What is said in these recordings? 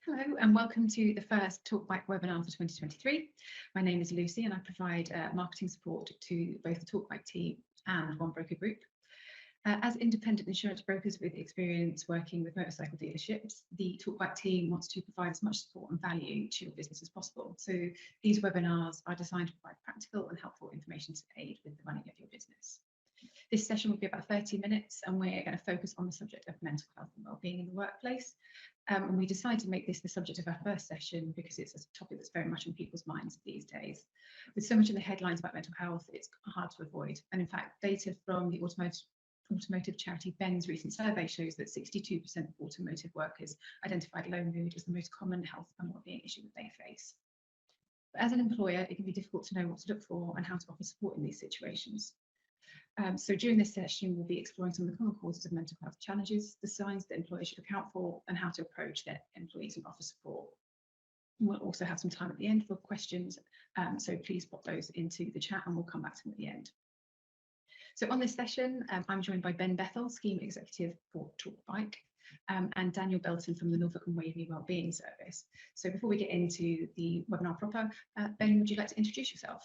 Hello and welcome to the first TalkBike webinar for 2023. My name is Lucy and I provide marketing support to both the TalkBike team and One Broker Group. As independent insurance brokers with experience working with motorcycle dealerships, the TalkBike team wants to provide as much support and value to your business as possible. So these webinars are designed to provide practical and helpful information to aid with the running of your business. This session will be about 30 minutes and we're going to focus on the subject of mental health and wellbeing in the workplace. And we decided to make this the subject of our first session because it's a topic that's very much on people's minds these days. With so much in the headlines about mental health, it's hard to avoid. And in fact, data from the automotive charity Ben's recent survey shows that 62% of automotive workers identified low mood as the most common health and wellbeing issue that they face. But as an employer, it can be difficult to know what to look for and how to offer support in these situations. So during this session, we'll be exploring some of the common causes of mental health challenges, the signs that employers should account for, and how to approach their employees and offer support. We'll also have some time at the end for questions, so please pop those into the chat and we'll come back to them at the end. So on this session, I'm joined by Ben Bethel, Scheme Executive for TalkBike, and Daniel Belton from the Norfolk and Wavy Wellbeing Service. So before we get into the webinar proper, Ben, would you like to introduce yourself?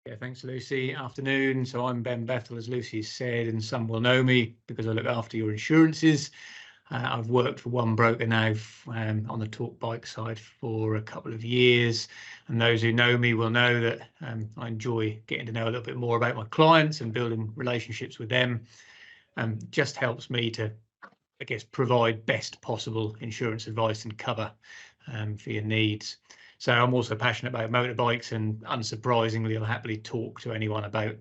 Yeah, thanks, Lucy. Afternoon. So I'm Ben Bethel, as Lucy said, and some will know me because I look after your insurances. I've worked for One Broker now on the TalkBike side for a couple of years, and those who know me will know that I enjoy getting to know a little bit more about my clients and building relationships with them. Just helps me to, I guess, provide best possible insurance advice and cover for your needs. So I'm also passionate about motorbikes, and unsurprisingly, I'll happily talk to anyone about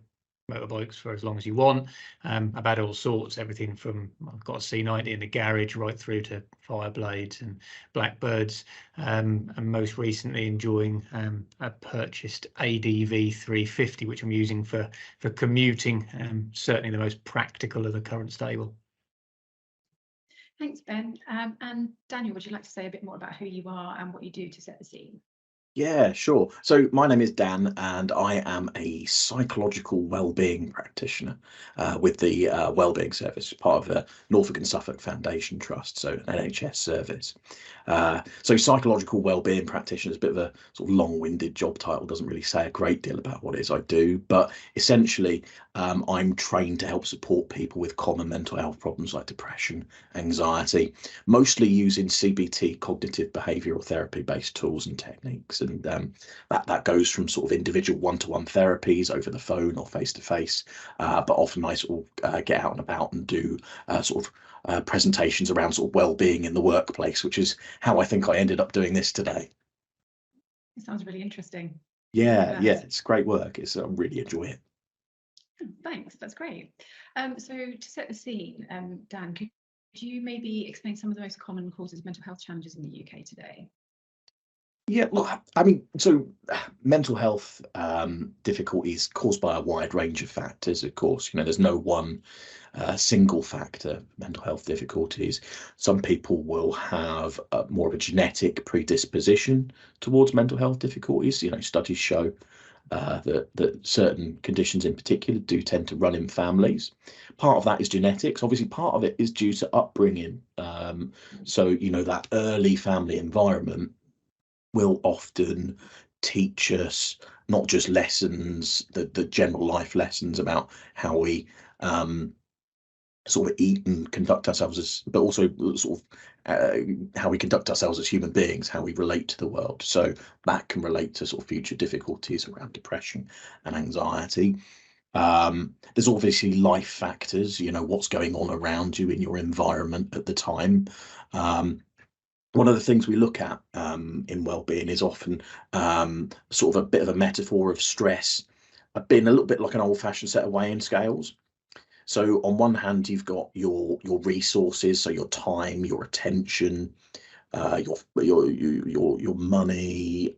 motorbikes for as long as you want, about all sorts, everything from I've got a C90 in the garage right through to Fireblades and Blackbirds, and most recently enjoying a purchased ADV 350, which I'm using for commuting, certainly the most practical of the current stable. Thanks, Ben. And Daniel, would you like to say a bit more about who you are and what you do to set the scene? Yeah, sure. So my name is Dan and I am a psychological wellbeing practitioner with the Wellbeing Service, part of the Norfolk and Suffolk Foundation Trust, so an NHS service. So psychological wellbeing practitioner is a bit of a sort of long-winded job title, doesn't really say a great deal about what it is I do, but essentially I'm trained to help support people with common mental health problems like depression, anxiety, mostly using CBT, cognitive behavioural therapy based tools and techniques. And that goes from sort of individual one-to-one therapies over the phone or face-to-face, but often I sort of get out and about and do sort of presentations around sort of well-being in the workplace, which is how I think I ended up doing this today. It sounds really interesting. Yeah, it's great work. I really enjoy it. Thanks, that's great. So to set the scene, Dan, could you maybe explain some of the most common causes of mental health challenges in the UK today? Yeah, look, I mean, so mental health difficulties caused by a wide range of factors, of course. There's no one single factor, mental health difficulties. Some people will have more of a genetic predisposition towards mental health difficulties. Studies show that certain conditions in particular do tend to run in families. Part of that is genetics. Obviously, part of it is due to upbringing. So, that early family environment will often teach us not just lessons, the general life lessons about how we sort of eat and conduct ourselves but also sort of how we conduct ourselves as human beings, how we relate to the world. So that can relate to sort of future difficulties around depression and anxiety. There's obviously life factors, what's going on around you in your environment at the time. One of the things we look at in wellbeing is often sort of a bit of a metaphor of stress being a little bit like an old-fashioned set of weighing scales. So on one hand, you've got your resources, so your time, your attention, your money,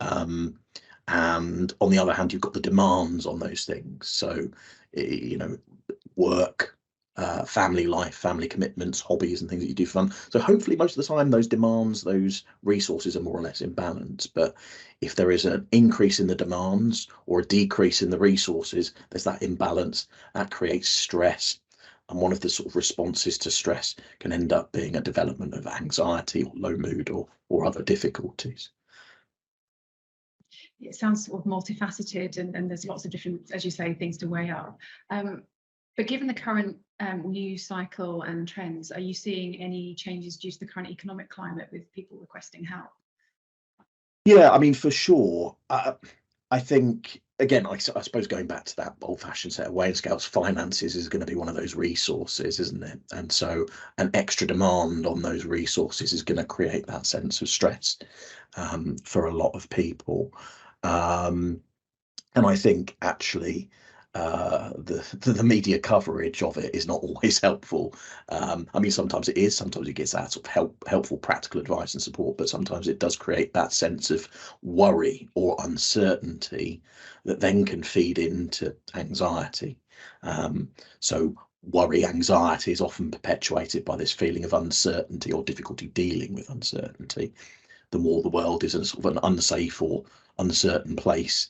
and on the other hand, you've got the demands on those things. So work, family life, family commitments, hobbies and things that you do for fun. So hopefully most of the time those demands, those resources are more or less in balance. But if there is an increase in the demands or a decrease in the resources, there's that imbalance that creates stress. And one of the sort of responses to stress can end up being a development of anxiety or low mood or other difficulties. It sounds sort of multifaceted, and there's lots of different, as you say, things to weigh up. But given the current news cycle and trends, are you seeing any changes due to the current economic climate with people requesting help? Yeah, I mean, for sure. I think, again, I suppose going back to that old-fashioned set of weighing scales, finances is going to be one of those resources, isn't it? And so an extra demand on those resources is going to create that sense of stress for a lot of people. And I think actually the media coverage of it is not always helpful. I mean, sometimes it is, sometimes it gets that sort of helpful practical advice and support, but sometimes it does create that sense of worry or uncertainty that then can feed into anxiety. So worry, anxiety is often perpetuated by this feeling of uncertainty or difficulty dealing with uncertainty. The more the world is in sort of an unsafe or uncertain place,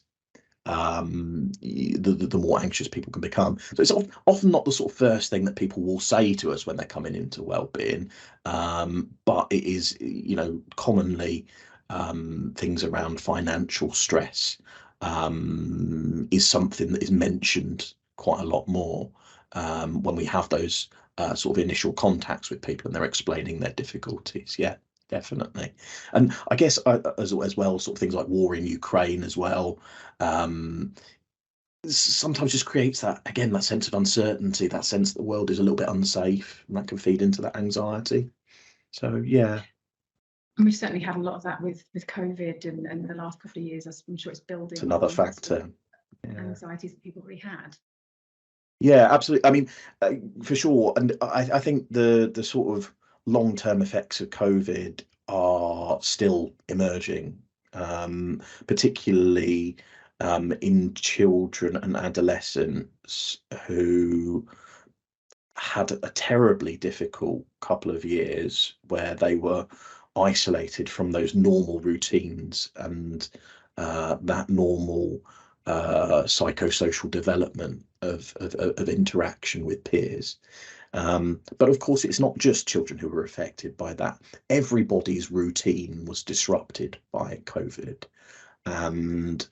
the more anxious people can become. So it's often not the sort of first thing that people will say to us when they're coming into wellbeing, but it is, you know, commonly things around financial stress is something that is mentioned quite a lot more when we have those sort of initial contacts with people and they're explaining their difficulties. Yeah, definitely. And I guess as well, sort of things like war in Ukraine as well, sometimes just creates that, again, that sense of uncertainty, that sense that the world is a little bit unsafe, and that can feed into that anxiety. So yeah. And we've certainly had a lot of that with COVID and the last couple of years. I'm sure it's building. It's another factor. Yeah. Anxieties that people already had. Yeah, absolutely. I mean, for sure. And I think the sort of long-term effects of COVID are still emerging, particularly in children and adolescents who had a terribly difficult couple of years where they were isolated from those normal routines and that normal psychosocial development of interaction with peers. But of course, it's not just children who were affected by that. Everybody's routine was disrupted by COVID. And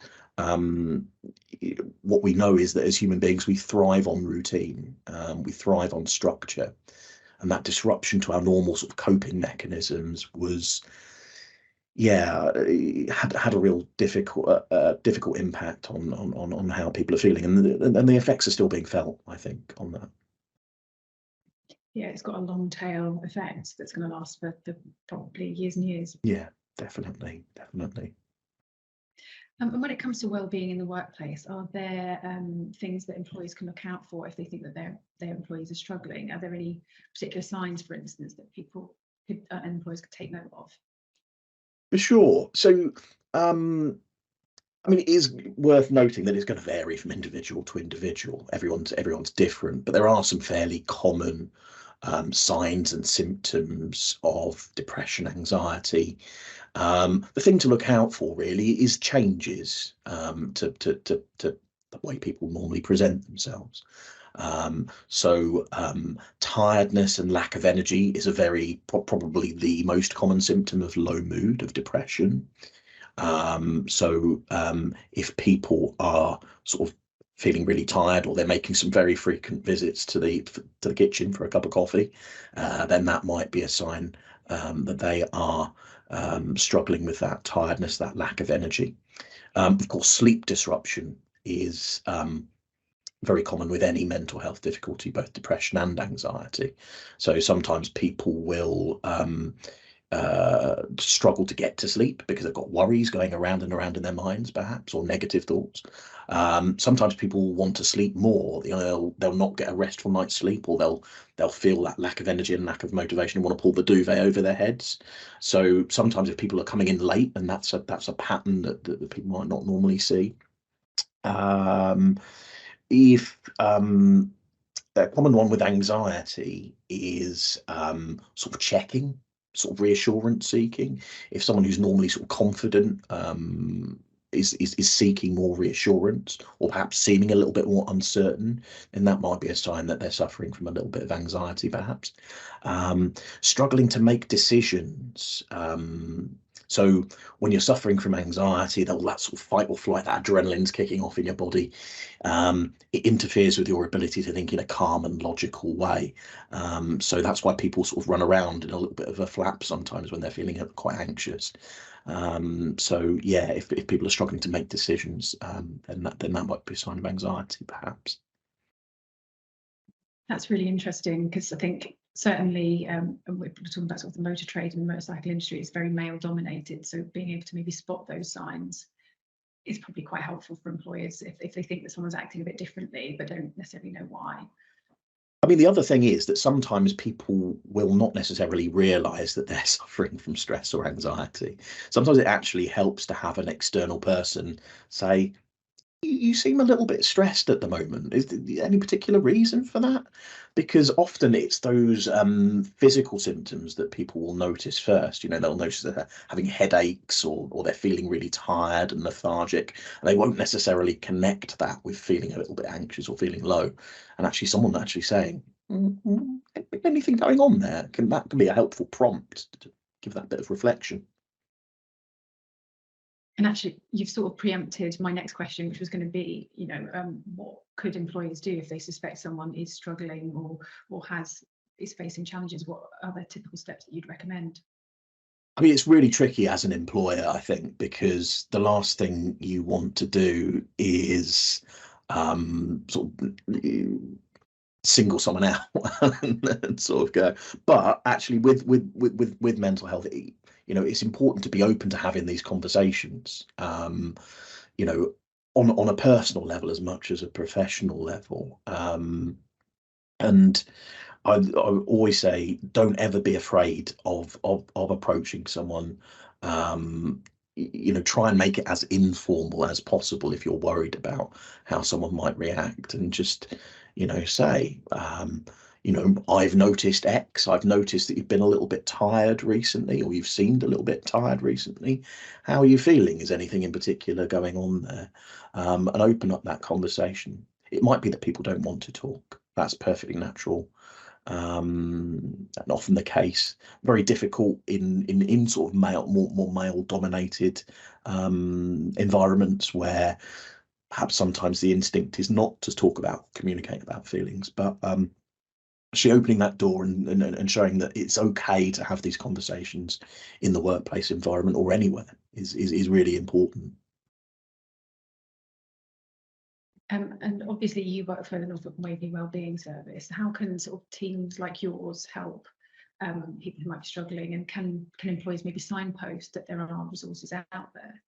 what we know is that as human beings, we thrive on routine, we thrive on structure. And that disruption to our normal sort of coping mechanisms was, yeah, had a real difficult impact on how people are feeling, and the effects are still being felt, I think, on that. Yeah, it's got a long tail effect that's going to last for probably years and years. Yeah, definitely. And when it comes to wellbeing in the workplace, are there things that employees can look out for if they think that their employees are struggling? Are there any particular signs, for instance, that employees could take note of? For sure. So, I mean, it is worth noting that it's going to vary from individual to individual. Everyone's different, but there are some fairly common signs and symptoms of depression, anxiety. The thing to look out for really is changes to the way people normally present themselves. So tiredness and lack of energy is probably the most common symptom of low mood, of depression. So if people are sort of feeling really tired, or they're making some very frequent visits to the kitchen for a cup of coffee, then that might be a sign that they are struggling with that tiredness, that lack of energy. Of course, sleep disruption is very common with any mental health difficulty, both depression and anxiety. So sometimes people will struggle to get to sleep because they've got worries going around and around in their minds, perhaps, or negative thoughts. Sometimes people want to sleep more. They'll not get a restful night's sleep, or they'll feel that lack of energy and lack of motivation and want to pull the duvet over their heads. So sometimes if people are coming in late, and that's a pattern that people might not normally see. If a common one with anxiety is sort of checking, sort of reassurance seeking. If someone who's normally sort of confident is seeking more reassurance, or perhaps seeming a little bit more uncertain, and that might be a sign that they're suffering from a little bit of anxiety, perhaps. Struggling to make decisions. So when you're suffering from anxiety, that sort of fight or flight, that adrenaline's kicking off in your body. It interferes with your ability to think in a calm and logical way. So that's why people sort of run around in a little bit of a flap sometimes when they're feeling quite anxious. So yeah, if people are struggling to make decisions, then that might be a sign of anxiety, perhaps. That's really interesting, because I think certainly we're talking about sort of the motor trade and the motorcycle industry is very male dominated. So being able to maybe spot those signs is probably quite helpful for employers if they think that someone's acting a bit differently but don't necessarily know why. I mean, the other thing is that sometimes people will not necessarily realise that they're suffering from stress or anxiety. Sometimes it actually helps to have an external person say, you seem a little bit stressed at the moment. Is there any particular reason for that? Because often it's those physical symptoms that people will notice first. You know, they'll notice that they're having headaches, or they're feeling really tired and lethargic, and they won't necessarily connect that with feeling a little bit anxious or feeling low. And actually someone actually saying, anything going on there, that can be a helpful prompt to give that bit of reflection. And actually, you've sort of preempted my next question, which was going to be, you know, what could employers do if they suspect someone is struggling or is facing challenges? What are the typical steps that you'd recommend? I mean, it's really tricky as an employer, I think, because the last thing you want to do is sort of single someone out and sort of go. But actually, with mental health, you know, it's important to be open to having these conversations, you know, on a personal level as much as a professional level. And I always say, don't ever be afraid of approaching someone. You know, try and make it as informal as possible if you're worried about how someone might react, and just, you know, say, you know, I've noticed X. I've noticed that you've been a little bit tired recently, or you've seemed a little bit tired recently. How are you feeling? Is anything in particular going on there? And open up that conversation. It might be that people don't want to talk. That's perfectly natural. And often the case. Very difficult in sort of more male dominated environments, where perhaps sometimes the instinct is not to communicate about feelings, but actually opening that door and showing that it's okay to have these conversations in the workplace environment or anywhere is really important. And obviously you work for the Norfolk and Wellbeing Wellbeing Service. How can sort of teams like yours help people who might be struggling, and can employees maybe signpost that there are resources out there?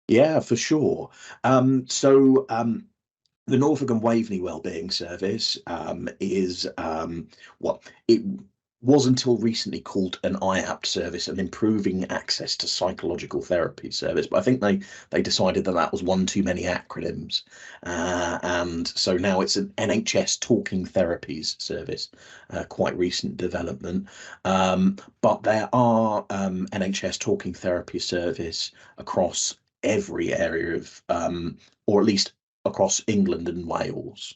Yeah, for sure. The Norfolk and Waveney Wellbeing Service is it was until recently called an IAPT service, an Improving Access to Psychological Therapy service, but I think they decided that was one too many acronyms, and so now it's an NHS Talking Therapies service, quite recent development. But there are NHS Talking Therapy service across every area of, or at least across England and Wales.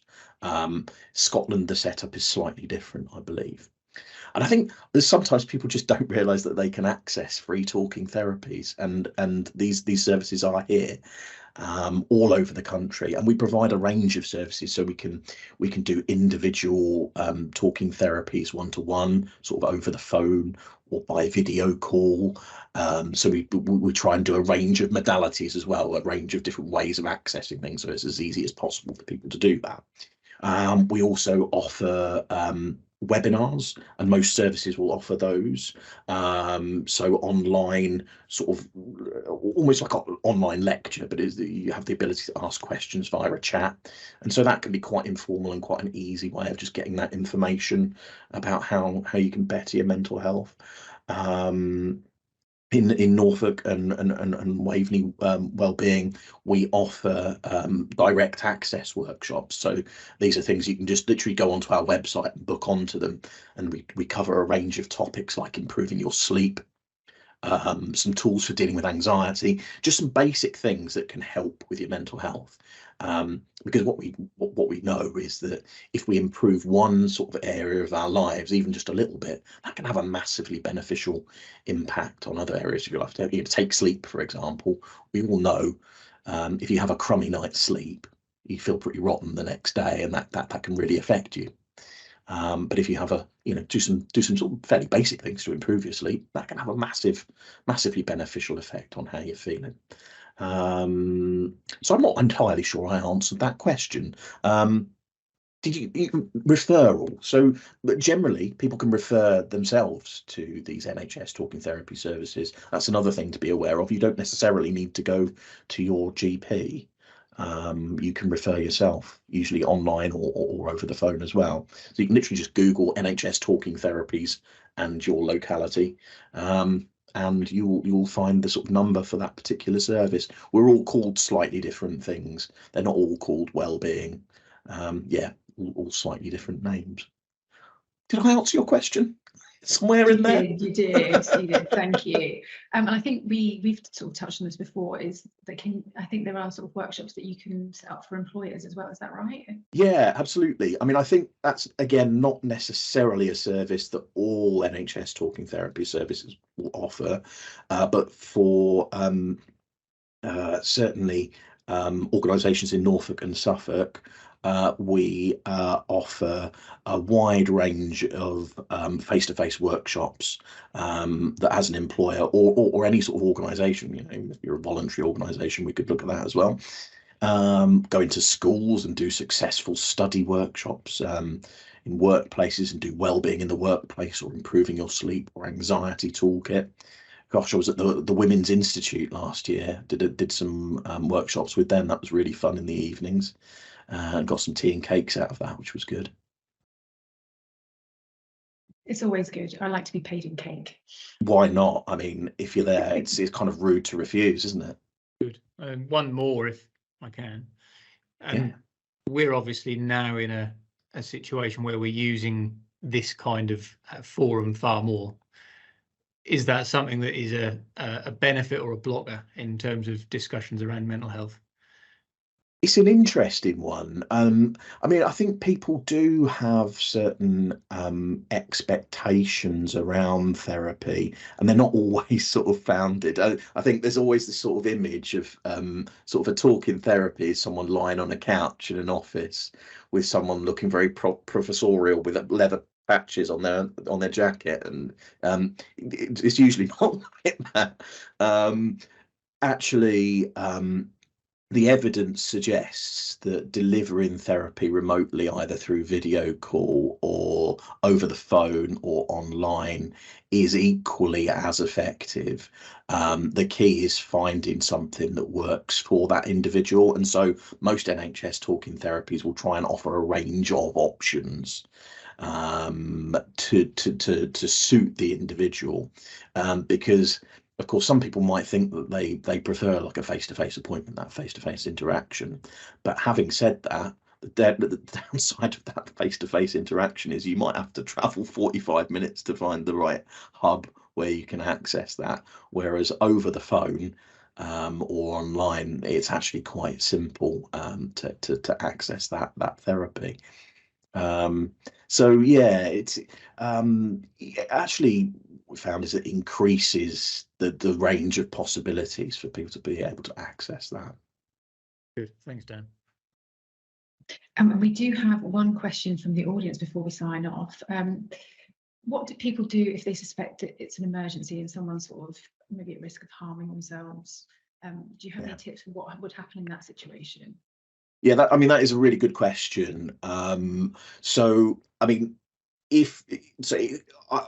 Scotland, the setup is slightly different, I believe. And I think there's sometimes people just don't realise that they can access free talking therapies, and these services are here all over the country, and we provide a range of services. So we can do individual talking therapies, one-to-one, sort of over the phone or by video call. So we try and do a range of modalities as well, a range of different ways of accessing things, so it's as easy as possible for people to do that. We also offer webinars, and most services will offer those. So online, sort of almost like an online lecture, but you have the ability to ask questions via a chat, and so that can be quite informal and quite an easy way of just getting that information about how you can better your mental health. In Norfolk and Waveney Wellbeing, we offer direct access workshops. So these are things you can just literally go onto our website and book onto them, and we cover a range of topics like improving your sleep, some tools for dealing with anxiety, just some basic things that can help with your mental health. Because what we know is that if we improve one sort of area of our lives, even just a little bit, that can have a massively beneficial impact on other areas of your life. Take sleep, for example. We all know if you have a crummy night's sleep, you feel pretty rotten the next day, and that can really affect you. But if you have do some sort of fairly basic things to improve your sleep, that can have a massively beneficial effect on how you're feeling. So I'm not entirely sure I answered that question. Did you referral? So, but generally, people can refer themselves to these NHS talking therapy services. That's another thing to be aware of. You don't necessarily need to go to your GP. You can refer yourself, usually online or over the phone as well. So you can literally just Google NHS talking therapies and your locality, and you'll find the sort of number for that particular service. We're all called slightly different things. They're not all called Wellbeing. Yeah, all slightly different names. Did I answer your question? Somewhere in there? You did. Thank you. And I think we've sort of touched on this before, is that I think there are sort of workshops that you can set up for employers as well. Is that right? Yeah, absolutely. I mean, I think that's, again, not necessarily a service that all NHS talking therapy services will offer, but for certainly organisations in Norfolk and Suffolk, we offer a wide range of face-to-face workshops that, as an employer or any sort of organisation, if you're a voluntary organisation, we could look at that as well. Go into schools and do successful study workshops in workplaces and do wellbeing in the workplace, or improving your sleep, or anxiety toolkit. Gosh, I was at the Women's Institute last year, did some workshops with them. That was really fun in the evenings, and got some tea and cakes out of that, which was good. It's always good. I like to be paid in cake. Why not? I mean, if you're there, it's kind of rude to refuse, isn't it? Good. One more, if I can. And we're obviously now in a situation where we're using this kind of forum far more. Is that something that is a benefit or a blocker in terms of discussions around mental health? It's an interesting one. I mean, I think people do have certain expectations around therapy, and they're not always sort of founded. I think there's always this sort of image of sort of a talking therapy is someone lying on a couch in an office with someone looking very professorial with leather patches on their jacket, and it's usually not like that. Actually, the evidence suggests that delivering therapy remotely, either through video call or over the phone or online, is equally as effective. The key is finding something that works for that individual, and so most NHS talking therapies will try and offer a range of options to suit the individual, because of course some people might think that they prefer like a face-to-face appointment, that face-to-face interaction. But having said that, the downside of that face-to-face interaction is you might have to travel 45 minutes to find the right hub where you can access that, whereas over the phone or online, it's actually quite simple to access that therapy. So yeah, it's actually we found is it increases the range of possibilities for people to be able to access that. Good, thanks, Dan. And we do have one question from the audience before we sign off. What do people do if they suspect that it's an emergency and someone's sort of maybe at risk of harming themselves? Do you have any tips for what would happen in that situation? Yeah, that is a really good question. So, I mean,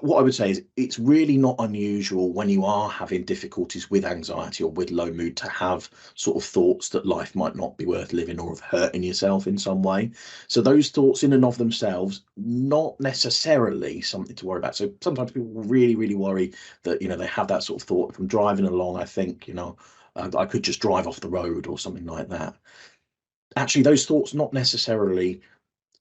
what I would say is it's really not unusual when you are having difficulties with anxiety or with low mood to have sort of thoughts that life might not be worth living, or of hurting yourself in some way. So those thoughts in and of themselves, not necessarily something to worry about. So sometimes people really, really worry that, they have that sort of thought. If I'm driving along, I think, I could just drive off the road or something like that. Actually, those thoughts not necessarily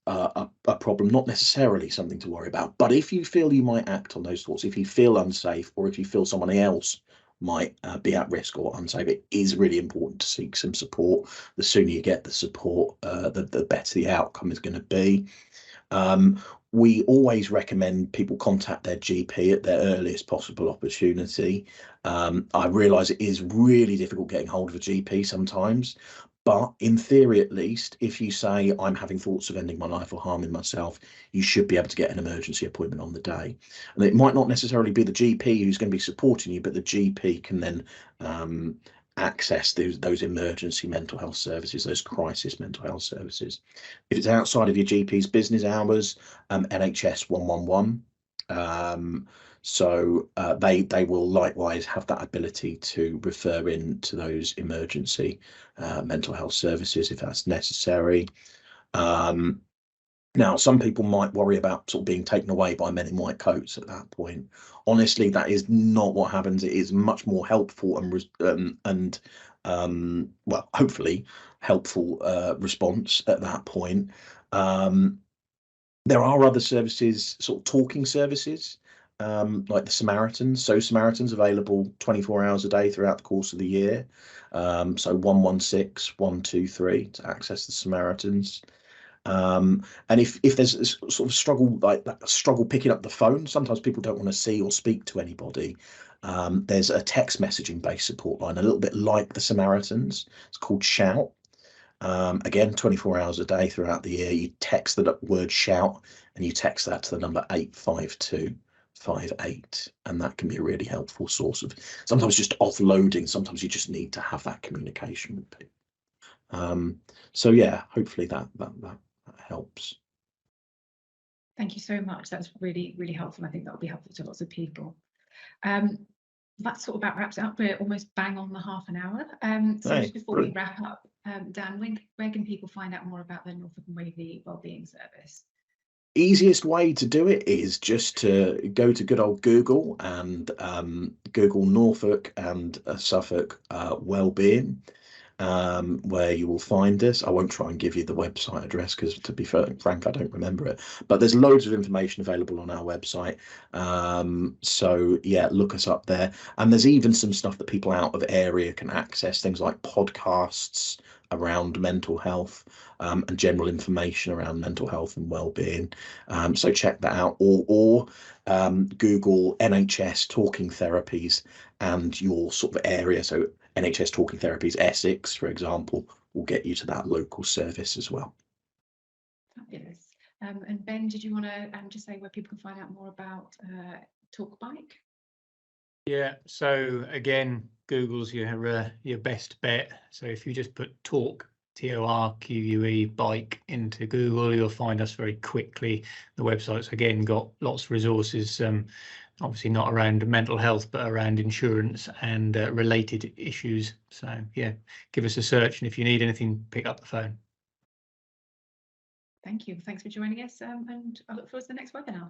a problem, not necessarily something to worry about. But if you feel you might act on those thoughts, if you feel unsafe, or if you feel someone else might be at risk or unsafe, it is really important to seek some support. The sooner you get the support, the better the outcome is going to be. We always recommend people contact their GP at their earliest possible opportunity. I realise it is really difficult getting hold of a GP sometimes, but in theory, at least, if you say, I'm having thoughts of ending my life or harming myself, you should be able to get an emergency appointment on the day. And it might not necessarily be the GP who's going to be supporting you, but the GP can then access those emergency mental health services, those crisis mental health services. If it's outside of your GP's business hours, NHS 111. So they will likewise have that ability to refer in to those emergency mental health services if that's necessary. Now, some people might worry about sort of being taken away by men in white coats at that point. Honestly, that is not what happens. It is much more helpful and well, hopefully helpful response at that point. There are other services, sort of talking services, like the Samaritans. So Samaritans available 24 hours a day throughout the course of the year. So 116, 123 to access the Samaritans. And if there's a sort of struggle, like that struggle picking up the phone, sometimes people don't want to see or speak to anybody. There's a text messaging based support line, a little bit like the Samaritans. It's called Shout. Again, 24 hours a day throughout the year, you text the word shout and you text that to the number 85258, and that can be a really helpful source of sometimes just offloading. Sometimes you just need to have that communication with people. So yeah, hopefully that helps. Thank you so much. That's really, really helpful. I think that will be helpful to lots of people. That sort of about wraps it up. We're almost bang on the half an hour. So just before we wrap up, Dan, where can people find out more about the Norfolk and Wavy Wellbeing Service? Easiest way to do it is just to go to good old Google and Google Norfolk and Suffolk Wellbeing, where you will find us. I won't try and give you the website address because, to be frank, I don't remember it, but there's loads of information available on our website. So yeah, look us up there. And there's even some stuff that people out of area can access, things like podcasts around mental health, and general information around mental health and well-being. So check that out, or Google NHS talking therapies and your sort of area. So NHS Talking Therapies Essex, for example, will get you to that local service as well. Fabulous. And Ben, did you want to just say where people can find out more about TalkBike? Yeah, so again, Google's your best bet. So if you just put Talk, TORQUE bike into Google, you'll find us very quickly. The website's again got lots of resources, obviously not around mental health, but around insurance and related issues. So yeah, give us a search, and if you need anything, pick up the phone. Thank you. Thanks for joining us, and I look forward to the next webinar.